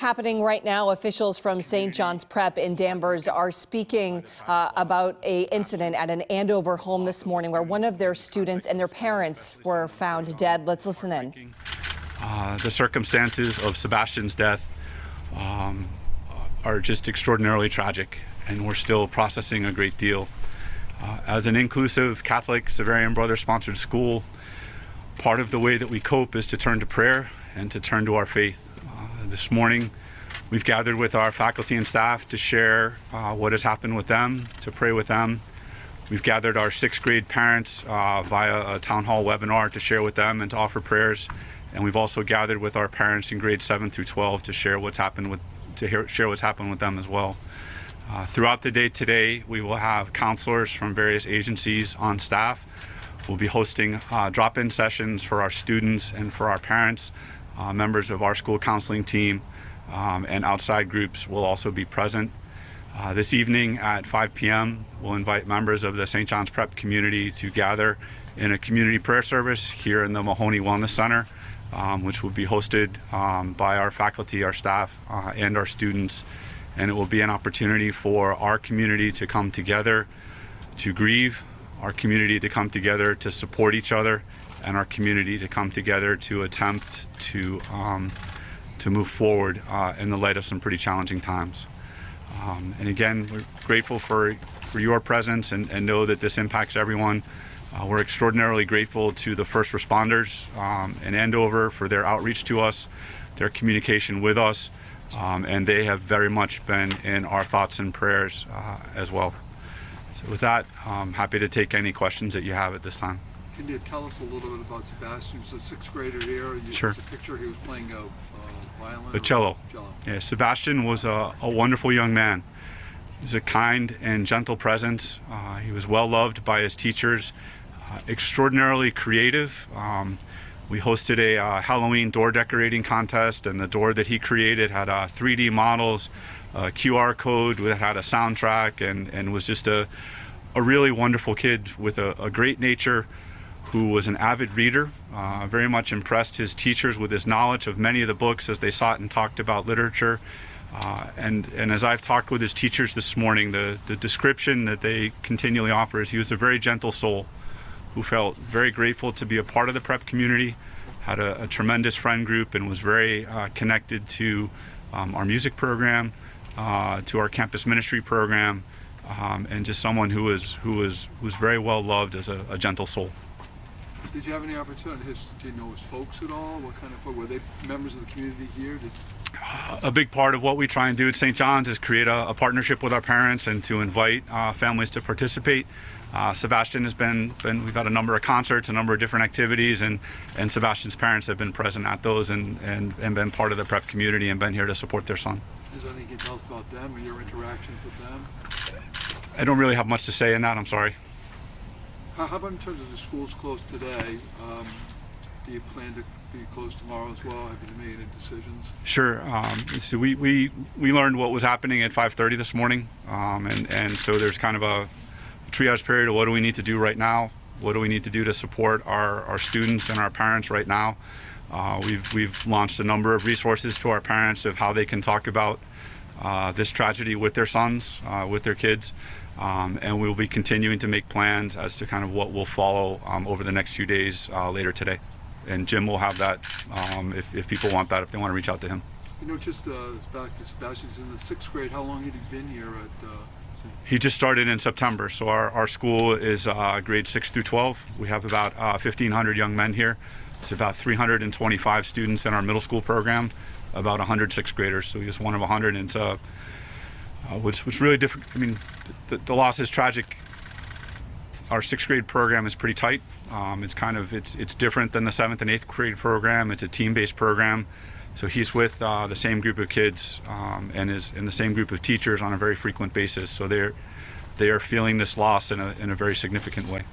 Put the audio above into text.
Happening right now, officials from St. John's Prep in Danvers are speaking about an incident at an Andover home this morning where one of their students and their parents were found dead. Let's listen in. The circumstances of Sebastian's death are just extraordinarily tragic, and we're still processing a great deal. As an inclusive Catholic Severian Brother-sponsored school, part of the way that we cope is to turn to prayer and to turn to our faith. This morning, we've gathered with our faculty and staff to share what has happened with them, to pray with them. We've gathered our 6th grade parents via a town hall webinar to share with them and to offer prayers. And we've also gathered with our parents in grades 7 through 12 to share what's happened with them as well. Throughout the day today, we will have counselors from various agencies on staff. We'll be hosting drop-in sessions for our students and for our parents. Members of our school counseling team and outside groups will also be present. This evening at 5 p.m. we'll invite members of the St. John's Prep community to gather in a community prayer service here in the Mahoney Wellness Center, which will be hosted by our faculty, our staff, and our students. And it will be an opportunity for our community to come together to grieve, our community to come together to support each other, and our community to come together to attempt to move forward in the light of some pretty challenging times. And again, we're grateful for your presence and know that this impacts everyone. We're extraordinarily grateful to the first responders in Andover for their outreach to us, their communication with us, and they have very much been in our thoughts and prayers as well. So with that, I'm happy to take any questions that you have at this time. Can you tell us a little bit about Sebastian? He was a 6th grader here. Sure. There's a picture he was playing violin. The cello. Cello. Yeah, Sebastian was a wonderful young man. He was a kind and gentle presence. He was well loved by his teachers, extraordinarily creative. We hosted a Halloween door decorating contest, and the door that he created had 3D models, a QR code that had a soundtrack, and was just a really wonderful kid with a great nature, who was an avid reader, very much impressed his teachers with his knowledge of many of the books as they sought and talked about literature. And as I've talked with his teachers this morning, the description that they continually offer is he was a very gentle soul who felt very grateful to be a part of the prep community, had a tremendous friend group, and was very connected to our music program, to our campus ministry program, and just someone who was very well loved as a gentle soul. Did you have any opportunity? Do you know his folks at all? What kind of folk? Were they members of the community here? A big part of what we try and do at St. John's is create a partnership with our parents and to invite families to participate. Sebastian has we've had a number of concerts, a number of different activities, and Sebastian's parents have been present at those and been part of the prep community and been here to support their son. Is there anything you can tell us about them or your interactions with them? I don't really have much to say in that, I'm sorry. How about in terms of the schools closed today? Do you plan to be closed tomorrow as well? Have you made any decisions? Sure. So we learned what was happening at 5:30 this morning, and so there's kind of a triage period of what do we need to do right now? What do we need to do to support our students and our parents right now? We've launched a number of resources to our parents of how they can talk about this tragedy with their sons, with their kids. And we'll be continuing to make plans as to kind of what will follow over the next few days later today. And Jim will have that if people want that, if they want to reach out to him. You know, just Sebastian's in the 6th grade. How long had he been here at He just started in September, so our school is grades 6 through 12. We have about 1,500 young men here. It's about 325 students in our middle school program, about 100 6th graders, so he was one of 100, and it's what's really different. I mean, the loss is tragic. Our 6th grade program is pretty tight. It's different than the 7th and 8th grade program. It's a team-based program, so he's with the same group of kids and is in the same group of teachers on a very frequent basis. So they are feeling this loss in a very significant way.